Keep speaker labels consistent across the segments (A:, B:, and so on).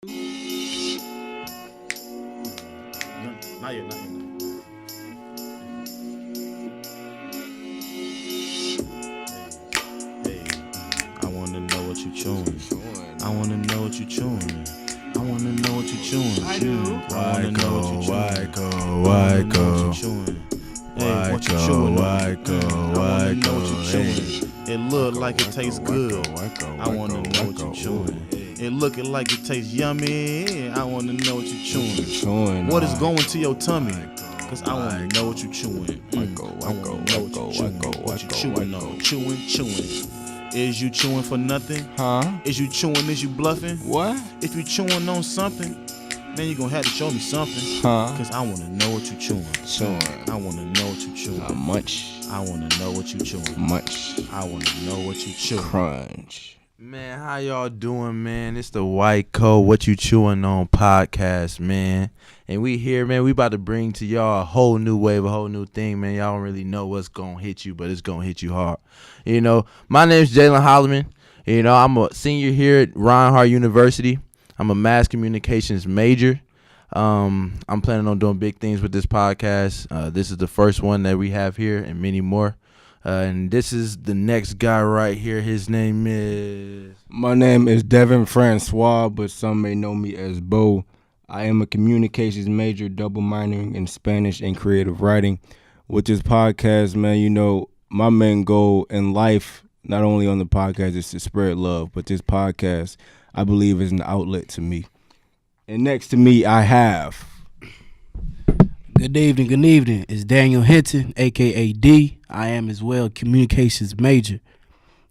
A: Not yet. Hey, I wanna know what you chewing. I wanna know what you chewing. I wanna know what you chewing.
B: I do.
A: I wanna know what you chewing.
C: WYCO.
A: Hey, what you chewing? It look like it tastes good. I wanna know what you chewing. It looking like it tastes yummy. I wanna know what you chewing. What is going to your tummy? Cause I wanna know what you chewing. I wanna know what you chewing. What you chewing on? Chewing. Is you chewing for nothing?
C: Huh?
A: Is you chewing? Is you bluffing?
C: What?
A: If you chewing on something, then you gonna have to show me something.
C: Huh?
A: Cause I wanna know what you chewing. I wanna know what you chewing.
C: Munch.
A: I wanna know what you chewing.
C: Munch.
A: I wanna know what you chewing.
C: Crunch.
B: Man, how y'all doing, man? It's the WYCO What You Chewing On podcast, man. And we here, man. We about to bring to y'all a whole new wave, a whole new thing, man. Y'all don't really know what's gonna hit you, but it's gonna hit you hard. You know, my name's Jalen Holloman. You know, I'm a senior here at Reinhardt University. I'm a mass communications major. I'm planning on doing big things with this podcast. This is the first one that we have here, and many more. And this is the next guy right here. His name is...
C: My name is Devin Francois, but some may know me as Beaux. I am a communications major, double minoring in Spanish and creative writing. With this podcast, man, you know, my main goal in life, not only on the podcast, is to spread love, but this podcast, I believe, is an outlet to me. And next to me, I have...
D: Good evening. It's Daniel Hinton, a.k.a. D. I am as well communications major.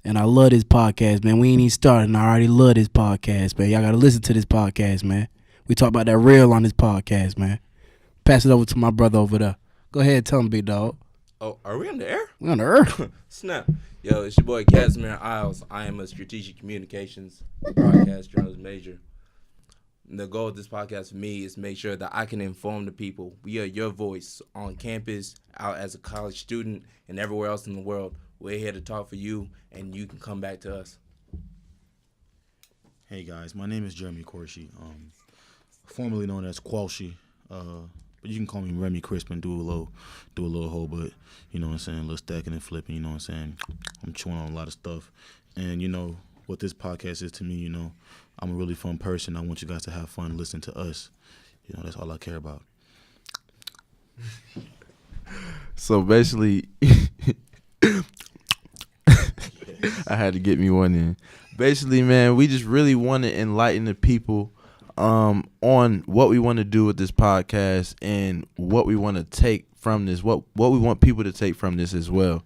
D: And I love this podcast, man. We ain't even started, and I already love this podcast, man. Y'all got to listen to this podcast, man. We talk about that real on this podcast, man. Pass it over to my brother over there. Go ahead, tell him, big dog.
E: Oh, are we on the air?
D: We on the earth.
E: Snap. Yo, it's your boy Casimir. I am a strategic communications broadcast journalist major. The goal of this podcast for me is to make sure that I can inform the people. We are your voice on campus, out as a college student, and everywhere else in the world. We're here to talk for you, and you can come back to us.
A: Hey guys, my name is Remy Quarshie, formerly known as Quarshie, but you can call me Remy Crispin. Do a little whole, but you know what I'm saying, a little stacking and flipping. You know what I'm saying. I'm chewing on a lot of stuff, and you know what this podcast is to me. You know, I'm a really fun person. I want you guys to have fun, listen to us. You know, that's all I care about.
B: So basically, I had to get me one in. Basically, man, we just really want to enlighten the people on what we want to do with this podcast and what we want to take from this, what we want people to take from this as well.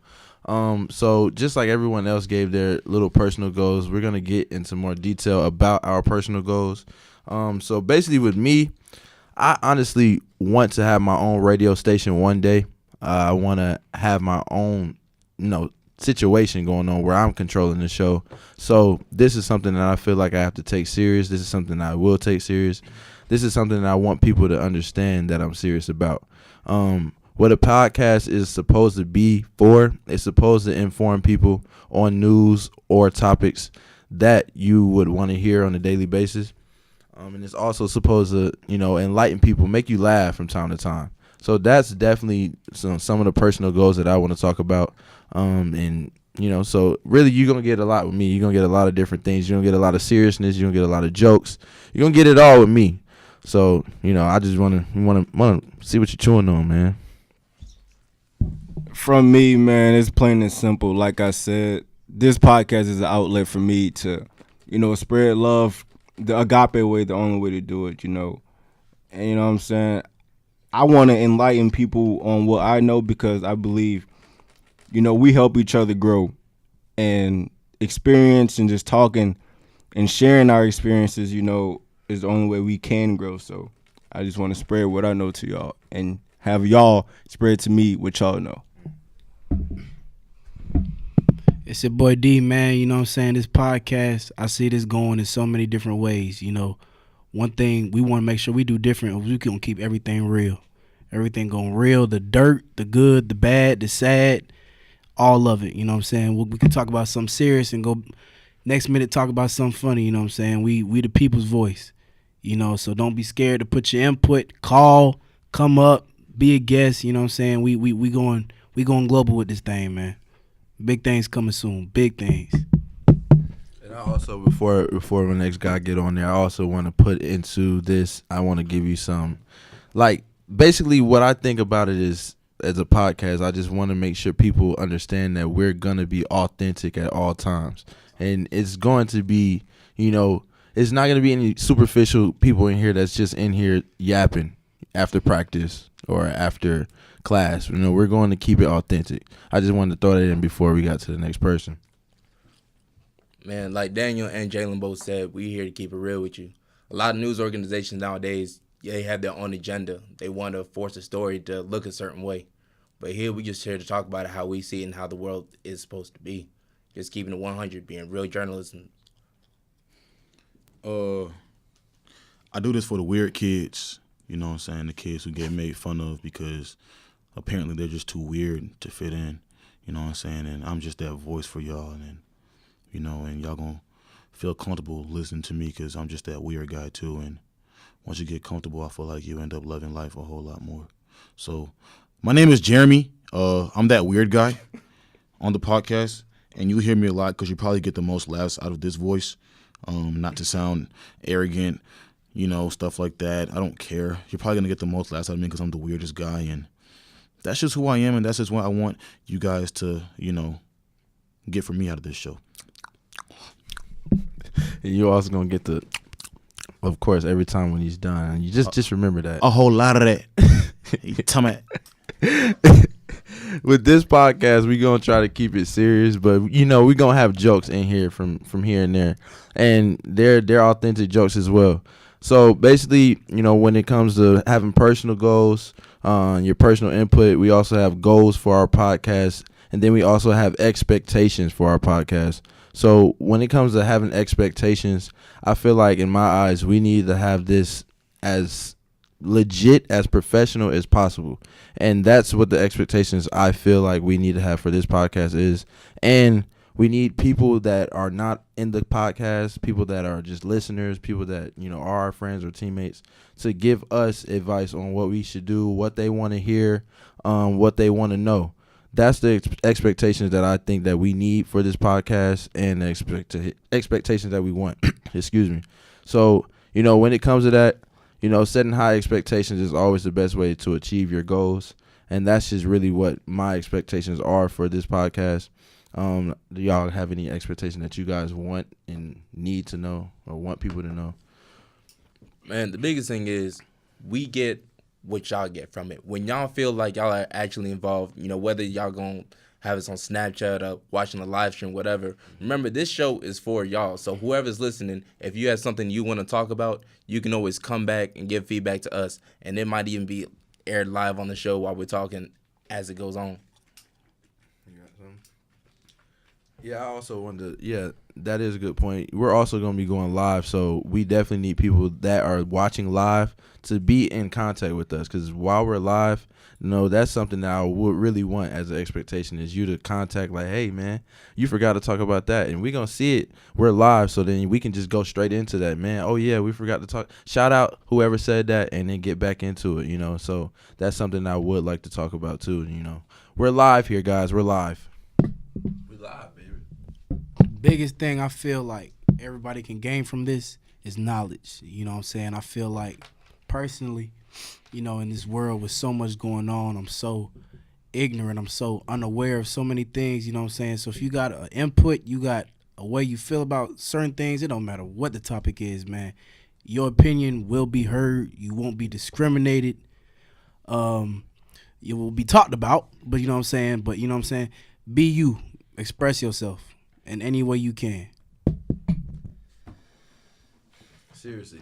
B: So just like everyone else gave their little personal goals, we're going to get into more detail about our personal goals. So basically with me, I honestly want to have my own radio station one day. I want to have my own, situation going on where I'm controlling the show. So this is something that I feel like I have to take serious. This is something that I will take serious. This is something that I want people to understand that I'm serious about. What a podcast is supposed to be for, it's supposed to inform people on news or topics that you would want to hear on a daily basis. And it's also supposed to, enlighten people, make you laugh from time to time. So that's definitely some of the personal goals that I want to talk about. So really you're going to get a lot with me. You're going to get a lot of different things. You're going to get a lot of seriousness. You're going to get a lot of jokes. You're going to get it all with me. So, I just want to see what you're chewing on, man.
C: From me, man, it's plain and simple. Like I said, this podcast is an outlet for me to, spread love the agape way, the only way to do it, And you know what I'm saying? I want to enlighten people on what I know because I believe, we help each other grow, and experience and just talking and sharing our experiences, is the only way we can grow. So I just want to spread what I know to y'all and have y'all spread to me what y'all know.
D: It's your boy D, man. You know what I'm saying? This podcast, I see this going in so many different ways. One thing we want to make sure we do different is we can keep everything real. Everything going real, the dirt, the good, the bad, the sad, all of it. You know what I'm saying? We can talk about something serious and go next minute talk about something funny. You know what I'm saying? We the people's voice. You know, so don't be scared to put your input. Call, come up, be a guest. You know what I'm saying? We going global with this thing, man. Big things coming soon. Big things.
B: And I also, before the next guy get on there, I also want to put into this. I want to give you some, like, basically what I think about it is, as a podcast, I just want to make sure people understand that we're gonna be authentic at all times, and it's going to be, you know, it's not gonna be any superficial people in here that's just in here yapping after practice or after class. You know, we're going to keep it authentic. I just wanted to throw that in before we got to the next person.
E: Man, like Daniel and Jalen both said, we here to keep it real with you. A lot of news organizations nowadays, they have their own agenda. They want to force a story to look a certain way. But here we just here to talk about how we see it and how the world is supposed to be. Just keeping it 100, being real journalism.
A: I do this for the weird kids, you know what I'm saying, the kids who get made fun of because apparently they're just too weird to fit in, you know what I'm saying, and I'm just that voice for y'all, and you know, and y'all gonna feel comfortable listening to me because I'm just that weird guy too, and once you get comfortable, I feel like you end up loving life a whole lot more. So my name is Jeremy. I'm that weird guy on the podcast, and you hear me a lot because you probably get the most laughs out of this voice. Not to sound arrogant, you know, stuff like that. I don't care. You're probably going to get the most laughs out of me because I'm the weirdest guy, and that's just who I am, and that's just what I want you guys to, you know, get from me out of this show.
B: And you're also going to get the, of course, every time when he's done. And you just remember that.
A: A whole lot of that. You tell me.
B: With this podcast, we're going to try to keep it serious, but, you know, we're going to have jokes in here from here and there, and they're authentic jokes as well. So basically, you know, when it comes to having personal goals, your personal input, we also have goals for our podcast, and then we also have expectations for our podcast. So when it comes to having expectations, I feel like in my eyes, we need to have this as legit, as professional as possible, and that's what the expectations I feel like we need to have for this podcast is. And we need people that are not in the podcast, people that are just listeners, people that, you know, are our friends or teammates, to give us advice on what we should do, what they want to hear, what they want to know. That's the expectations that I think that we need for this podcast, and the expectations that we want. Excuse me. So, you know, when it comes to that, you know, setting high expectations is always the best way to achieve your goals. And that's just really what my expectations are for this podcast. Do y'all have any expectation that you guys want and need to know or want people to know?
E: Man, the biggest thing is we get what y'all get from it. When y'all feel like y'all are actually involved, you know, whether y'all going to have us on Snapchat or watching a live stream, whatever. Remember, this show is for y'all. So whoever's listening, if you have something you want to talk about, you can always come back and give feedback to us. And it might even be aired live on the show while we're talking as it goes on.
B: Yeah, I also wanted to, yeah, that is a good point. We're also going to be going live, so we definitely need people that are watching live to be in contact with us, because while we're live, you know, that's something that I would really want as an expectation, is you to contact, like, hey, man, you forgot to talk about that, and we're going to see it. We're live, so then we can just go straight into that, man. Oh, yeah, we forgot to talk. Shout out whoever said that, and then get back into it, you know. So that's something I would like to talk about, too, you know. We're live here, guys. We're live.
E: We live, baby.
D: Biggest thing I feel like everybody can gain from this is knowledge. You know what I'm saying? I feel like personally, you know, in this world with so much going on, I'm so ignorant. I'm so unaware of so many things, you know what I'm saying? So if you got an input, you got a way you feel about certain things, it don't matter what the topic is, man. Your opinion will be heard. You won't be discriminated. You will be talked about, but you know what I'm saying? Be you. Express yourself in any way you can.
B: Seriously.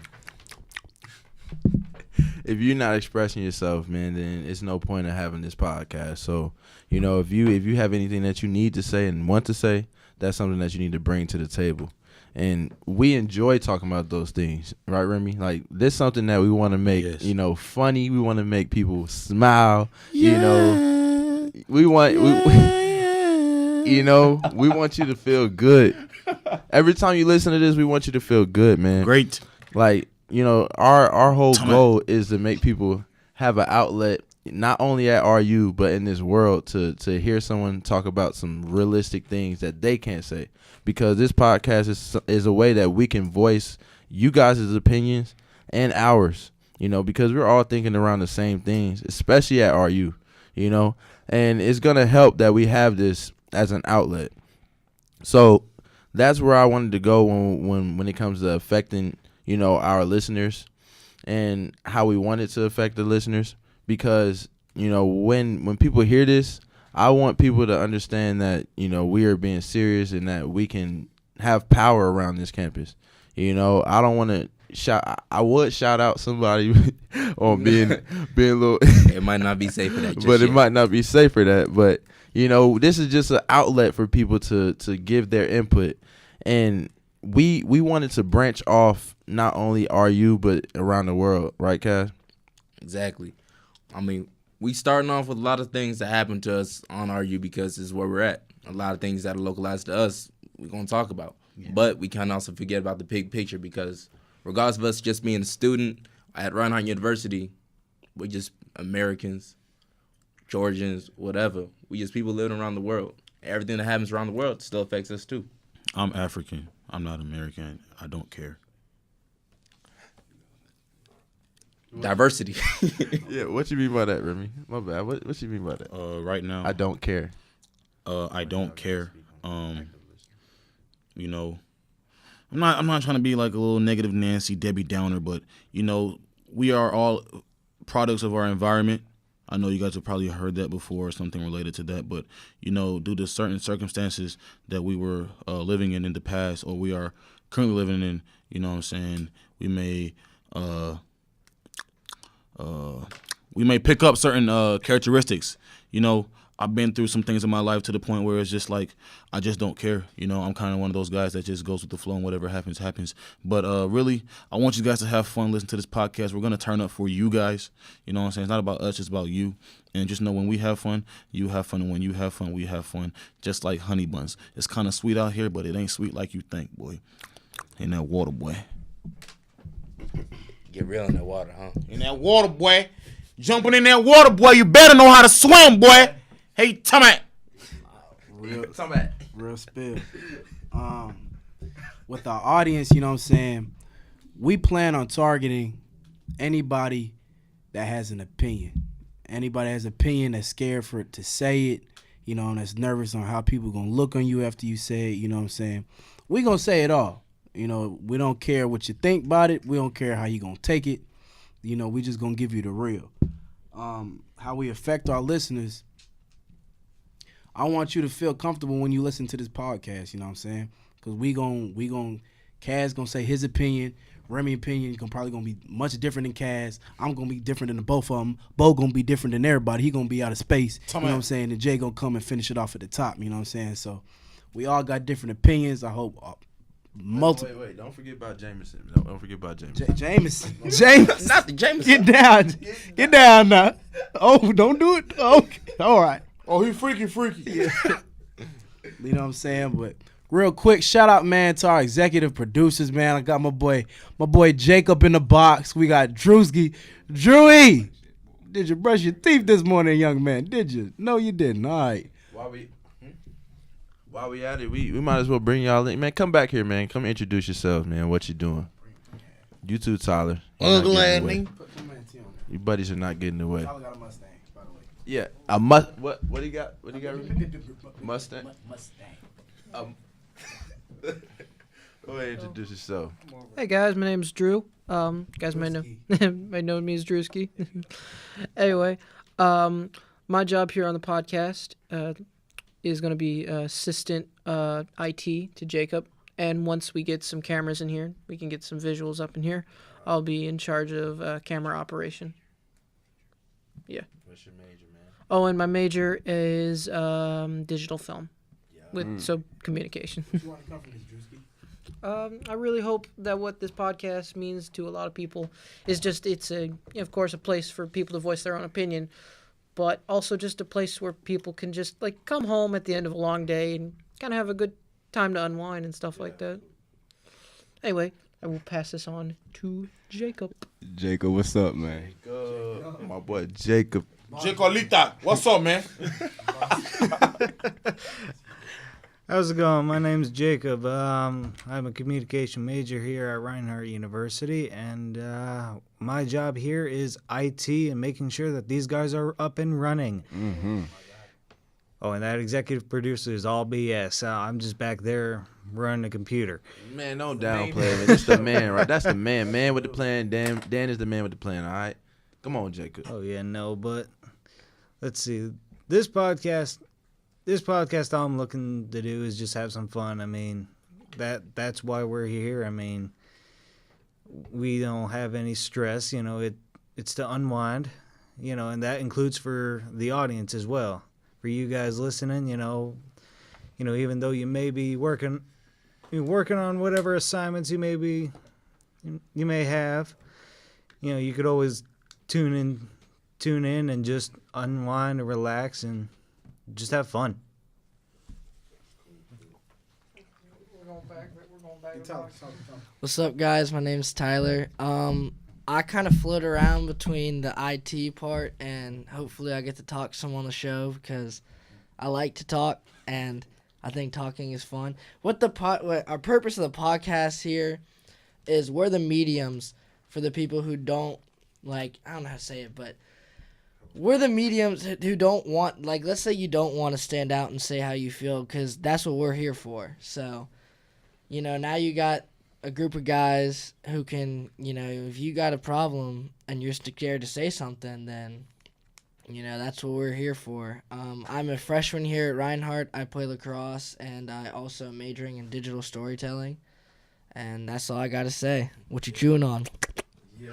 B: If you're not expressing yourself, man, then it's no point in having this podcast. So, you know, if you have anything that you need to say and want to say, that's something that you need to bring to the table. And we enjoy talking about those things, right, Remy? Like, this is something that we want to make,
A: Yes.
B: you know, funny. We want to make people smile. Yeah. You know, we want, you know, we want you to feel good. Every time you listen to this, we want you to feel good, man.
A: Great.
B: Like, our whole goal is to make people have an outlet, not only at RU but in this world, to hear someone talk about some realistic things that they can't say, because this podcast is a way that we can voice you guys' opinions and ours, because we're all thinking around the same things, especially at RU, and it's gonna help that we have this as an outlet. So that's where I wanted to go when it comes to affecting our listeners and how we want it to affect the listeners, because when people hear this, I want people to understand that we are being serious and that we can have power around this campus. I don't want to I would shout out somebody on being a little.
E: It might not be safe for that,
B: but it might not be safe for that. But this is just an outlet for people to give their input, and we wanted to branch off not only RU but around the world, right, Cass?
E: Exactly. I mean, we starting off with a lot of things that happen to us on RU because this is where we're at. A lot of things that are localized to us, we're gonna talk about, but we can't also forget about the big picture, because regardless of us just being a student at Reinhardt University, we're just Americans, Georgians, whatever. We just people living around the world. Everything that happens around the world still affects us too.
A: I'm African. I'm not American. I don't care.
E: Diversity.
B: Yeah, what you mean by that, Remy? My bad. What you mean by that?
A: Right now,
B: I don't care.
A: I don't care. I'm not trying to be like a little negative Nancy Debbie Downer, but we are all products of our environment. I know you guys have probably heard that before or something related to that, but due to certain circumstances that we were living in the past, or we are currently living in, we may pick up certain characteristics. I've been through some things in my life to the point where it's just like I just don't care. I'm kind of one of those guys that just goes with the flow, and whatever happens, happens. But really, I want you guys to have fun, listen to this podcast. We're going to turn up for you guys. It's not about us, it's about you. And just know when we have fun, you have fun. And when you have fun, we have fun. Just like honey buns. It's kind of sweet out here, but it ain't sweet like you think, boy. In that water, boy.
E: Get real in that water, huh?
A: In that water, boy. Jumping in that water, boy. You better know how to swim, boy. Hey, Tommy.
D: Real spill. With our audience, we plan on targeting anybody that has an opinion. Anybody has an opinion that's scared for it to say it, and that's nervous on how people going to look on you after you say it, We going to say it all. We don't care what you think about it. We don't care how you going to take it. We just going to give you the real. How we affect our listeners, I want you to feel comfortable when you listen to this podcast, Because we gon' Kaz gonna say his opinion, Remy opinion probably gonna be much different than Kaz. I'm gonna be different than the both of them. Beaux gonna be different than everybody. He gonna be out of space. And Jay gonna come and finish it off at the top. So we all got different opinions. I hope multiple.
B: Wait! Don't forget about Jameson. Don't forget about Jameson.
D: Jameson.
E: Not the Jameson.
D: Get down now. Oh, don't do it. Okay, all right.
A: Oh, he freaky.
D: Yeah. You know what I'm saying? But real quick, shout out, man, to our executive producers, man. I got my boy Jacob in the box. We got Drewski. Drewy, did you brush your teeth this morning, young man? Did you? No, you didn't. All right.
B: While we at it, we might as well bring y'all in. Man, come back here, man. Come introduce yourselves, man. What you doing? You too, Tyler.
E: Ugly.
B: You buddies are not getting away.
D: Tyler got a Mustang, by the way.
B: Yeah, a What do you got? What do you got? Mustang. Go ahead, introduce yourself.
F: Hey guys, my name's Drew. Guys might know me as Drewski. Anyway, my job here on the podcast is going to be assistant IT to Jacob. And once we get some cameras in here, we can get some visuals up in here. I'll be in charge of camera operation. Yeah.
B: What's your major, man?
F: Oh, and my major is digital film. So communication. I really hope that what this podcast means to a lot of people is just it's of course a place for people to voice their own opinion, but also just a place where people can just like come home at the end of a long day and kind of have a good time to unwind and stuff like that. Anyway, I will pass this on to Jacob.
C: Jacob, what's up, man?
B: My boy Jacob.
A: Jacolita, what's up, man?
G: How's it going? My name's Jacob. I'm a communication major here at Reinhardt University, and my job here is IT and making sure that these guys are up and running.
C: Mm-hmm.
G: Oh, and that executive producer is all BS. I'm just back there running the computer.
B: Man, don't downplay man. That's the man, right? That's the man. Man with the plan. Dan is the man with the plan, all right? Come on, Jacob.
G: Oh, yeah, no, but let's see. This podcast all I'm looking to do is just have some fun. I mean, that's why we're here. I mean, we don't have any stress, you know, it's to unwind, you know, and that includes for the audience as well. For you guys listening, you know, even though you may be working on whatever assignments you may have, you know, you could always tune in and just unwind and relax and just have fun.
H: What's up, guys? My name's Tyler. I kind of float around between the IT part, and hopefully I get to talk some on the show because I like to talk, and I think talking is fun. What our purpose of the podcast here is we're the mediums for the people who don't, like, I don't know how to say it, but we're the mediums who don't want, like, let's say you don't want to stand out and say how you feel, because that's what we're here for. So, you know, now you got a group of guys who can, you know, if you got a problem and you're scared to say something, then, you know, that's what we're here for. I'm a freshman here at Reinhardt. I play lacrosse, and I also am majoring in digital storytelling. And that's all I got to say. What you chewing on?
B: Yeah.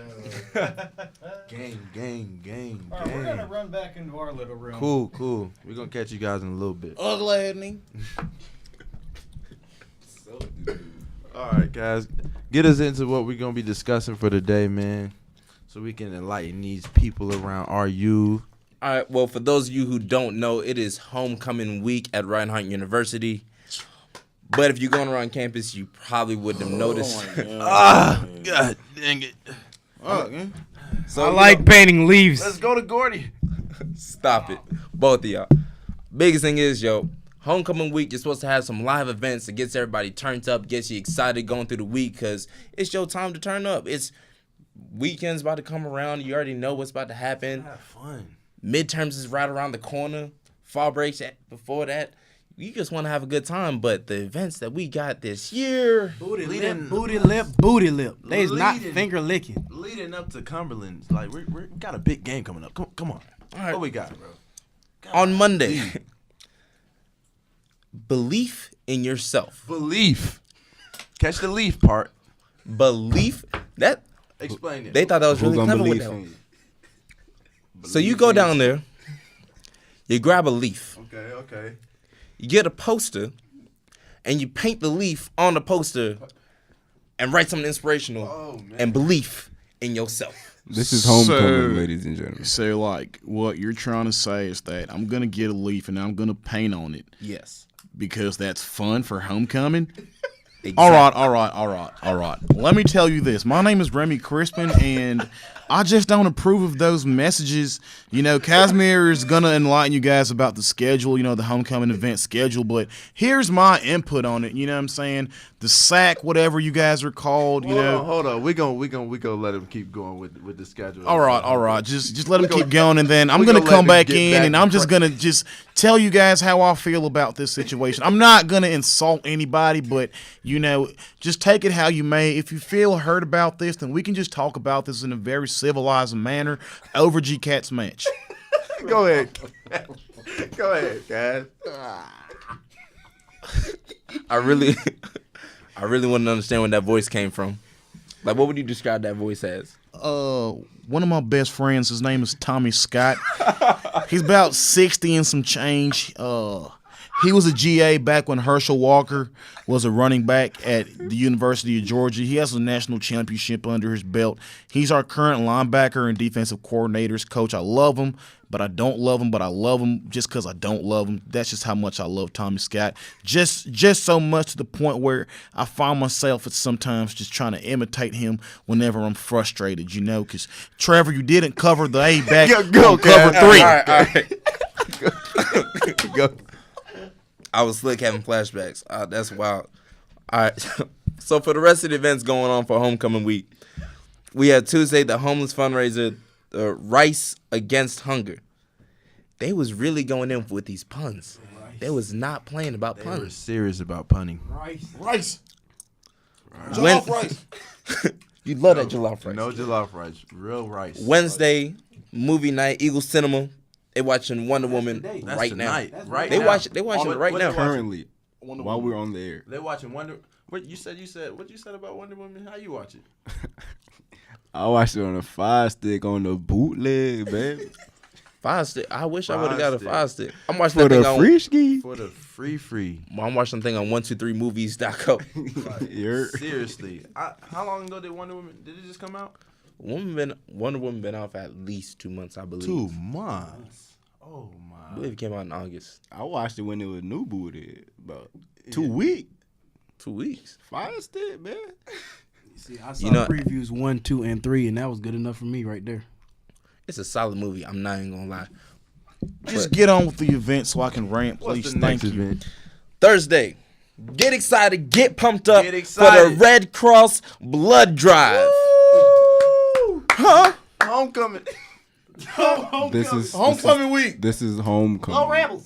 B: Gang.
G: All right, we're going to run back into our little room.
B: Cool. We're going to catch you guys in a little bit.
A: Ugly.
B: All right, guys. Get us into what we're going to be discussing for today, man, so we can enlighten these people around RU.
E: All right, well, for those of you who don't know, it is homecoming week at Reinhardt University. But if you're going around campus, you probably wouldn't have noticed.
B: God dang it.
D: So I like painting leaves.
B: Let's go to Gordy.
E: Stop it. Both of y'all. Biggest thing is, homecoming week, you're supposed to have some live events that gets everybody turned up, gets you excited going through the week, because it's your time to turn up. It's weekends about to come around. You already know what's about to happen.
B: Have fun.
E: Midterms is right around the corner. Fall breaks before that. You just want to have a good time, but the events that we got this year.
D: Booty lip. They's not finger licking.
B: Leading up to Cumberland, like we got a big game coming up. Come on.
E: All right.
B: What we got, bro?
E: On Monday. Belief in yourself.
B: Belief. Catch the leaf part.
E: Belief. That.
B: Explain it.
E: They thought that was really clever with that. So you go down there. You grab a leaf.
B: Okay.
E: You get a poster, and you paint the leaf on the poster, and write something inspirational and belief in yourself.
C: This is homecoming, ladies and gentlemen.
A: So, like, what you're trying to say is that I'm going to get a leaf and I'm going to paint on it.
E: Yes.
A: Because that's fun for homecoming?
E: Exactly.
A: All right. Let me tell you this. My name is Remy Crispin, and I just don't approve of those messages. You know, Casimir is going to enlighten you guys about the schedule, you know, the homecoming event schedule, but here's my input on it, you know what I'm saying? The SAC, whatever you guys are called, you know.
B: Hold on. We gonna let him keep going with the schedule.
A: All right. Just let him keep going, and then I'm going to come back in, and I'm just going to just tell you guys how I feel about this situation. I'm not going to insult anybody, but, you know, just take it how you may. If you feel hurt about this, then we can just talk about this in a very civilized manner over GCAT's match.
B: Go ahead, guys.
E: I really want to understand where that voice came from. Like, what would you describe that voice as?
A: One of my best friends, his name is Tommy Scott. He's about 60 and some change. He was a GA back when Hanschel Walker was a running back at the University of Georgia. He has a national championship under his belt. He's our current linebacker and defensive coordinators coach. I love him, but I don't love him. But I love him just because I don't love him. That's just how much I love Tommy Scott. Just so much to the point where I find myself at sometimes just trying to imitate him whenever I'm frustrated, because Trevor, you didn't cover the A back on cover 3.
E: All right. Go. I was slick having flashbacks. That's wild. All right. So for the rest of the events going on for homecoming week, we had Tuesday the homeless fundraiser, Rice Against Hunger. They was really going in with these puns. They was not playing about puns.
B: They were serious about punning.
A: Rice.
E: Jollof rice. You love that jollof rice.
B: No jollof rice. Real rice.
E: Wednesday, movie night, Eagle Cinema. They watching Wonder Woman right now. They watching it right now.
C: Currently, while we're on the air.
B: They watching Wonder. What you said about Wonder Woman? How you watch it?
C: I watched it on a 5-stick on the bootleg, baby.
E: 5-stick. I wish I would have got a 5-stick. I'm watching
C: For
E: that thing
C: the
E: on
C: free ski.
B: For the free.
E: I'm watching the thing on 123movies.com.
B: Seriously. How long ago did Wonder Woman? Did it just come out?
E: Wonder Woman been out for at least 2 months, I believe.
B: 2 months. Oh
E: I
B: my.
E: believe it came out in August.
C: I watched it when it was new booted, about 2 weeks.
E: 2 weeks.
C: 5-stick, man.
D: See, I saw previews 1, 2, and 3, and that was good enough for me right there.
E: It's a solid movie. I'm not even gonna lie.
A: Just get on with the event so I can rant, please. Thank you.
B: Event?
E: Thursday, get excited, get pumped up
B: Get
E: for the
B: excited.
E: Red Cross Blood Drive.
B: Huh? Homecoming.
C: This is
A: Homecoming week.
C: This is homecoming.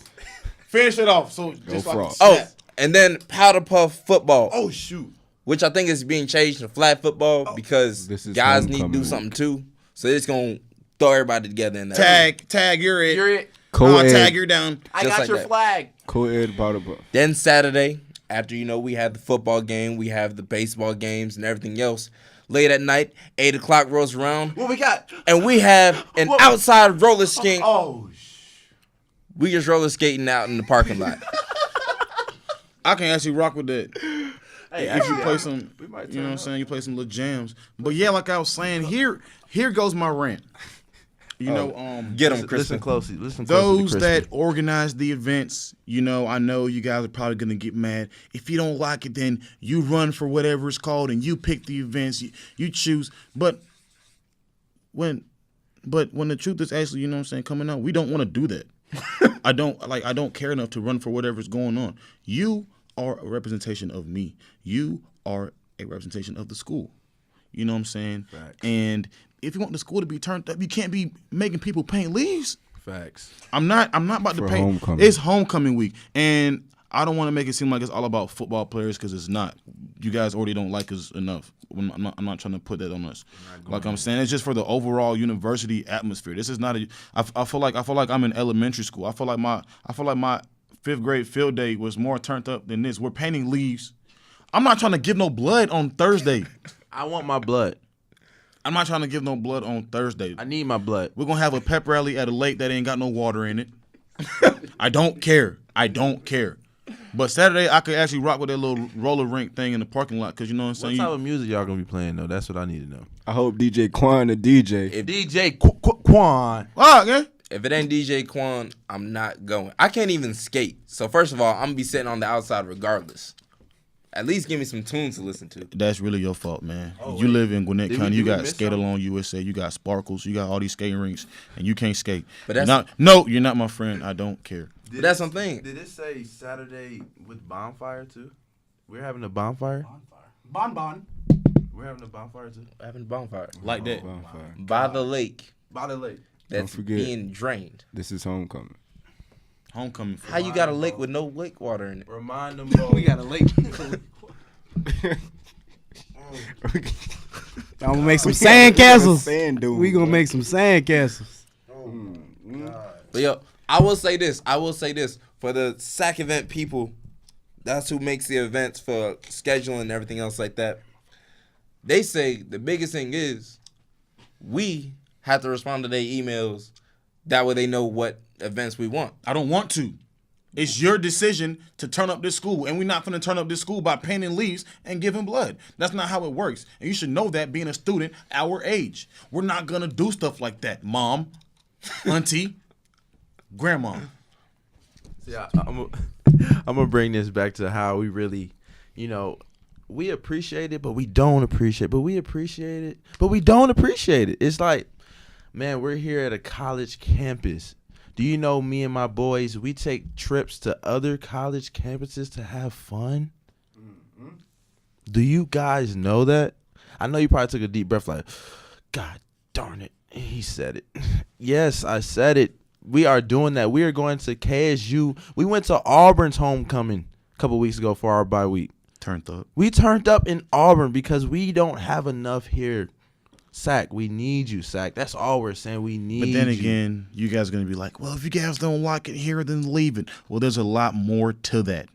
A: Finish it off. So
C: Go
A: just so I can
C: Frogs.
A: snap.
E: And then Powder Puff Football.
A: Oh shoot.
E: Which I think is being changed to flag football because
C: This is
E: guys need to
C: homecoming
E: do something too. So it's going to throw everybody together in that.
A: Tag, you're it.
B: it.
C: Co-ed.
A: Tag, you're down.
B: I
E: Just
B: got
E: like
B: your
E: that.
B: flag.
C: Co-ed powder puff.
E: Then Saturday, after we have the football game, we have the baseball games and everything else. Late at night, 8 o'clock rolls around,
B: What we got?
E: and we have an outside roller skate.
B: Oh,
E: We just roller skating out in the parking lot.
A: I can actually rock with that.
B: hey,
A: If you play some,
B: we might
A: you know what I'm
B: turn
A: saying? You play some little jams. But yeah, like I was saying, here goes my rant.
E: Get them,
B: Listen
E: Crispin.
B: closely. Listen closely.
A: Those
B: to
A: that
B: Crispin.
A: organize the events, I know you guys are probably going to get mad. If you don't like it, then you run for whatever it's called and you pick the events, you choose. But when the truth is actually, coming out, we don't want to do that. I don't care enough to run for whatever's going on. You are a representation of me. You are a representation of the school. You know what I'm saying?
B: Facts.
A: And if you want the school to be turned up, you can't be making people paint leaves.
B: Facts.
A: I'm not about to
C: For
A: paint.
C: homecoming.
A: It's homecoming week, and I don't want to make it seem like it's all about football players because it's not. You guys already don't like us enough. I'm not trying to put that on us. Like I'm saying, it's just for the overall university atmosphere. This is not a. I feel like I'm in elementary school. I feel like my 5th grade field day was more turned up than this. We're painting leaves. I'm not trying to give no blood on Thursday.
B: I want my blood.
A: I'm not trying to give no blood on Thursday.
B: I need my blood.
A: We're gonna have a pep rally at a lake that ain't got no water in it. I don't care. But Saturday I could actually rock with that little roller rink thing in the parking lot because you know what I'm
B: What
A: saying.
B: type of music y'all gonna be playing though? That's what I need to know.
C: I hope DJ Quan the DJ.
E: If
B: DJ Quan.
A: Okay.
E: If it ain't DJ Quan, I'm not going. I can't even skate. So first of all, I'm gonna be sitting on the outside regardless. At least give me some tunes to listen to.
A: That's really your fault, man. You live in Gwinnett County. You got
B: miss
A: Skate
B: something?
A: Along USA. You got Sparkles. You got all these skating rinks, and you can't skate.
E: But that's
A: you're not my friend. I don't care.
E: But that's something.
B: Did it say Saturday with bonfire too? We're having a bonfire.
D: Bon.
B: We're having a bonfire too.
E: Having a bonfire
A: Like that.
C: Bonfire.
E: by the lake
B: By the lake.
E: that's
C: forget.
E: being drained.
C: This is homecoming.
A: Homecoming. For
E: How you got a lake with no lake water in it?
B: Remind them all.
D: We got a late. I'm gonna make some sand castles. We gonna make some sand castles.
E: But yo, I will say this. For the SAC event people, that's who makes the events for scheduling and everything else like that. They say the biggest thing is we have to respond to their emails. That way they know what events we want.
A: I don't want to. It's your decision to turn up this school, and we're not going to turn up this school by painting leaves and giving blood. That's not how it works, and you should know that being a student our age. We're not going to do stuff like that, Mom, Auntie, Grandma.
B: Yeah, I'm gonna bring this back to how we really, we appreciate it, but we don't appreciate it. But we appreciate it, but we don't appreciate it. It's like, man, we're here at a college campus. Do you know me and my boys, we take trips to other college campuses to have fun? Mm-hmm. Do you guys know that? I know you probably took a deep breath like, God darn it. He said it. Yes, I said it. We are doing that. We are going to KSU. We went to Auburn's homecoming a couple weeks ago for our bye week.
A: Turned up.
B: We turned up in Auburn because we don't have enough here. Sack, we need you, Sack. That's all we're saying. We need you.
A: But then again, you guys are going to be like, well, if you guys don't like it here, then leave it. Well, there's a lot more to that,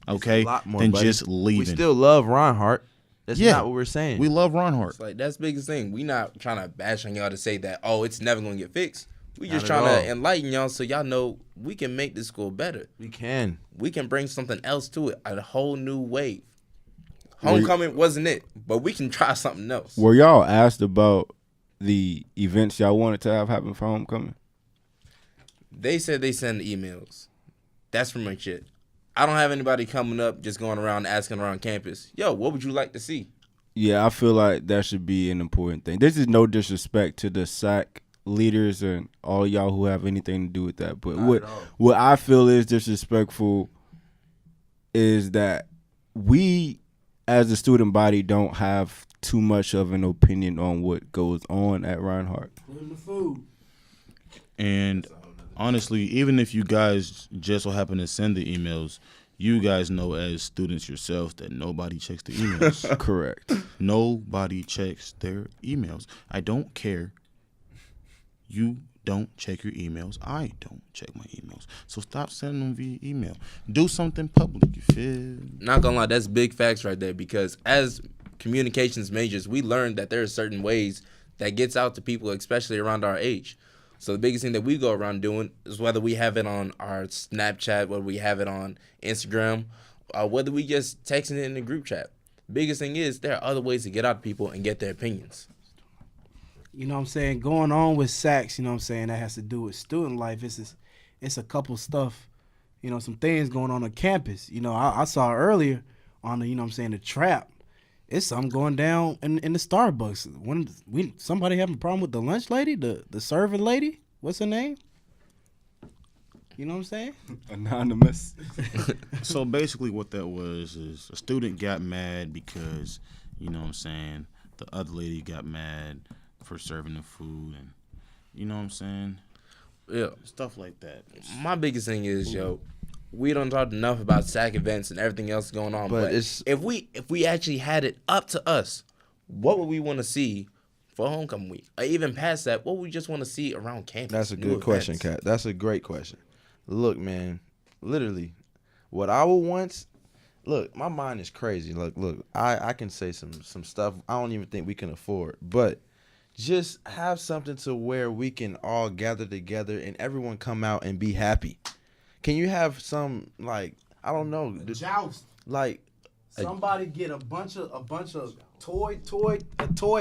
A: okay, than just leaving.
B: We still love Reinhardt. That's not what we're saying.
A: We love Reinhardt.
E: It's like, that's the biggest thing. We not trying to bash on y'all to say that, oh, it's never going to get fixed. We just trying to enlighten y'all so y'all know we can make this school better.
B: We can.
E: We can bring something else to it, a whole new wave. Homecoming wasn't it, but we can try something else.
C: Were y'all asked about the events y'all wanted to have happen for homecoming?
E: They said they send emails. That's pretty much it. I don't have anybody coming up just going around asking around campus, yo, what would you like to see?
C: Yeah, I feel like that should be an important thing. This is no disrespect to the SAC leaders and all y'all who have anything to do with that. But what I feel is disrespectful is that we as a student body don't have too much of an opinion on what goes on at Reinhardt.
A: And honestly, even if you guys just so happen to send the emails, you guys know as students yourself that nobody checks the emails.
C: Correct.
A: Nobody checks their emails. I don't care. You don't check your emails. I don't check my emails. So stop sending them via email. Do something public, you feel?
E: Not gonna lie, that's big facts right there, because as communications majors, we learned that there are certain ways that gets out to people, especially around our age. So the biggest thing that we go around doing is whether we have it on our Snapchat, whether we have it on Instagram, whether we just texting it in the group chat. Biggest thing is there are other ways to get out to people and get their opinions.
D: You know what I'm saying? Going on with SACs, you know what I'm saying, that has to do with student life. It's a couple stuff, some things going on campus. I saw earlier on the, you know what I'm saying, the trap. It's something going down in the Starbucks. Somebody having a problem with the lunch lady, the serving lady. What's her name? You know what I'm saying?
C: Anonymous.
A: So basically what that was is a student got mad because, you know what I'm saying, the other lady got mad for serving the food, and you know what I'm saying?
E: Yeah.
A: Stuff like that.
E: My biggest thing is, we don't talk enough about SAC events and everything else going on. But if we actually had it up to us, what would we want to see for homecoming week? Or even past that, what would we just want to see around campus?
B: That's a good question, Kat. That's a great question. Look, man, literally, what I would want. Look, my mind is crazy. Look, I can say some stuff I don't even think we can afford, but just have something to where we can all gather together and everyone come out and be happy. Can you have some, like, I don't know,
D: Joust.
B: Like
D: somebody get a bunch of toy.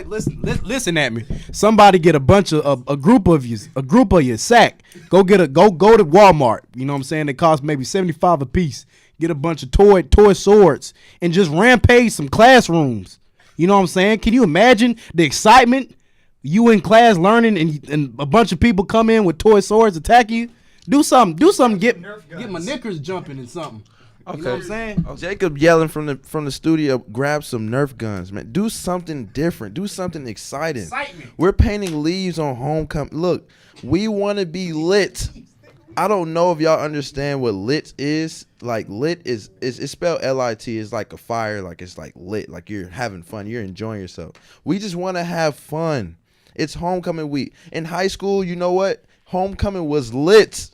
D: Listen at me. Somebody get a bunch of a group of you SAC. Go to Walmart. You know what I'm saying? They cost maybe $75 a piece. Get a bunch of toy swords and just rampage some classrooms. You know what I'm saying? Can you imagine the excitement? You in class learning and a bunch of people come in with toy swords attack you. Do something. Get my knickers jumping and something. Okay. You know what I'm saying?
B: Jacob yelling from the studio, grab some Nerf guns, man. Do something different. Do something exciting. Excitement. We're painting leaves on homecoming. Look, we want to be lit. I don't know if y'all understand what lit is. Like, lit is it's spelled L-I-T. It's like a fire. Like, it's like lit. Like, you're having fun. You're enjoying yourself. We just want to have fun. It's homecoming week. In high school, you know what? Homecoming was lit.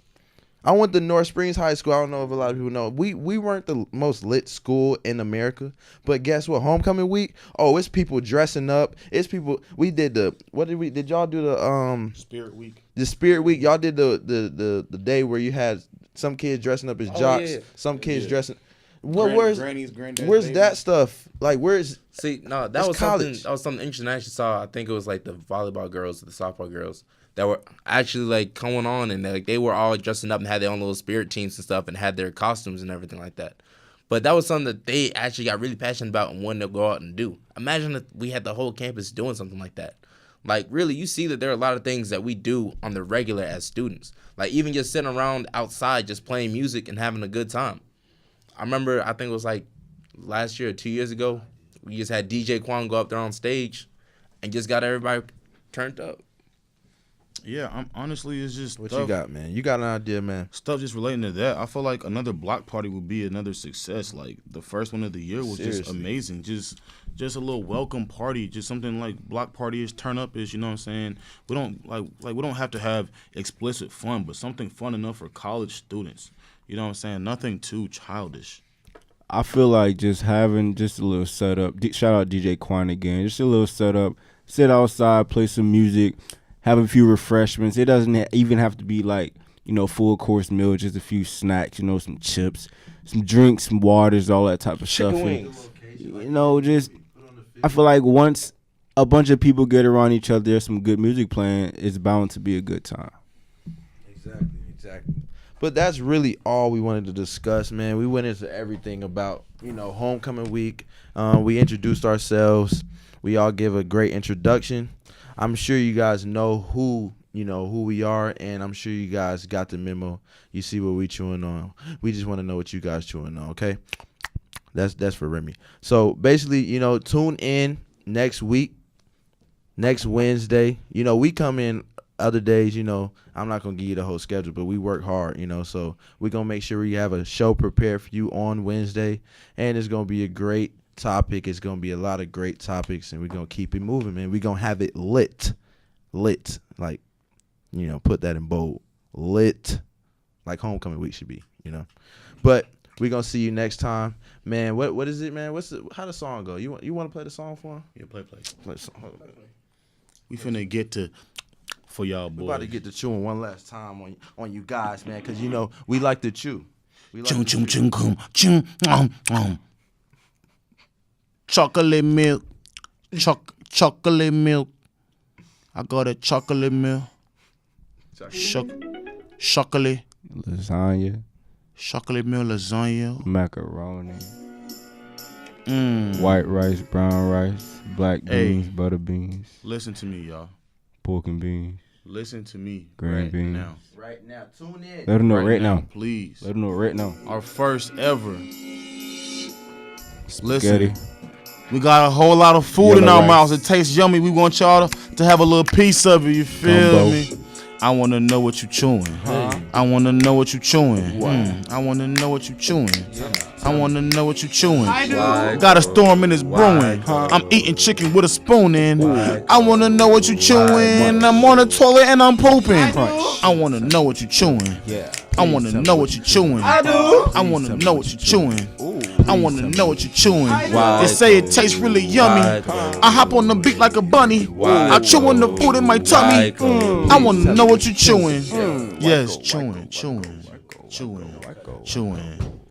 B: I went to North Springs High School. I don't know if a lot of people know. We weren't the most lit school in America. But guess what? Homecoming week, it's people dressing up. It's people. We did did y'all do the
A: Spirit Week?
B: The Spirit Week. Y'all did the day where you had Some kids dressing up as
E: Oh,
B: jocks.
E: yeah.
B: Some kids
A: Yeah.
B: dressing. Where's
A: granddad's
B: where's
A: baby.
B: that stuff? Like where's
E: See, no, that
B: It's
E: was
B: college.
E: something interesting I actually saw. I think it was like the volleyball girls, the softball girls that were actually like going on, and like they were all dressing up and had their own little spirit teams and stuff, and had their costumes and everything like that. But that was something that they actually got really passionate about and wanted to go out and do. Imagine if we had the whole campus doing something like that. Like, really, you see that there are a lot of things that we do on the regular as students. Like, even just sitting around outside just playing music and having a good time. I remember, I think it was like last year or 2 years ago, we just had DJ Quan go up there on stage and just got everybody turned up.
A: Yeah, I'm honestly, it's just
B: what
A: stuff,
B: you got, man? You got an idea, man?
A: stuff just relating to that. I feel like another block party would be another success. Like the first one of the year was just
B: Seriously.
A: amazing. Just a little welcome party, just something like block party is, turn up is. You know what I'm saying? We don't like we don't have to have explicit fun, but something fun enough for college students. You know what I'm saying? Nothing too childish.
C: I feel like just having just a little setup. Shout out DJ Quan again. Just a little setup. Sit outside, play some music, have a few refreshments. It doesn't even have to be like, full course meal. Just a few snacks. Some chips, some drinks, some waters, all that type of stuff. And, just I feel like once a bunch of people get around each other, there's some good music playing. It's bound to be a good time.
B: Exactly. But that's really all we wanted to discuss, man. We went into everything about, homecoming week. We introduced ourselves. We all give a great introduction. I'm sure you guys know who we are, and I'm sure you guys got the memo. You see what we chewing on. We just want to know what you guys chewing on, okay? That's for Remy. So basically, tune in next week, next Wednesday. We come in other days, I'm not going to give you the whole schedule, but we work hard, so we're going to make sure we have a show prepared for you on Wednesday, and it's going to be a great topic. It's going to be a lot of great topics, and we're going to keep it moving, man. We're going to have it lit, like, put that in bold, lit, like homecoming week should be, But we're going to see you next time. Man, what is it, man? How the song go? You want to play the song for him?
A: Yeah, play.
B: Play the song.
A: We finna get to for y'all boys.
B: We about to get to chewing one last time on you guys, man, because we like to chew. We like
A: Chum
B: to
A: chum chum chum. Chocolate milk. Chocolate milk. I got a chocolate milk. Chocolate.
C: Lasagna,
A: Chocolate milk lasagna.
C: macaroni, white rice, brown rice, black beans, butter beans,
A: Listen to me, y'all.
C: pork and beans,
A: Listen to me
C: green beans.
A: now.
B: right now. Tune in.
C: Let them know right now.
A: Please.
C: Let them know right now.
A: Our first ever.
C: Spaghetti.
A: Listen. We got a whole lot of food in
C: Yellow
A: our
C: rice.
A: mouths. It tastes yummy. We want y'all to have a little piece of it. You feel
C: Gumbo.
A: me? I want to know what you chewing. I want to know what you chewing. I want to know what you chewing. I want to know what you chewing. Got a storm in his brewing. I'm eating chicken with a spoon in. I want to know what you chewing. I'm on the toilet and I'm pooping. I want to know what you chewing. I want to know what you chewing. I want to know what you chewing. I want to know what you chewing. They say it tastes really yummy. I hop on the beat like a bunny. I chewing the food in my tummy. I want to know what you chewing. Yes, chewing.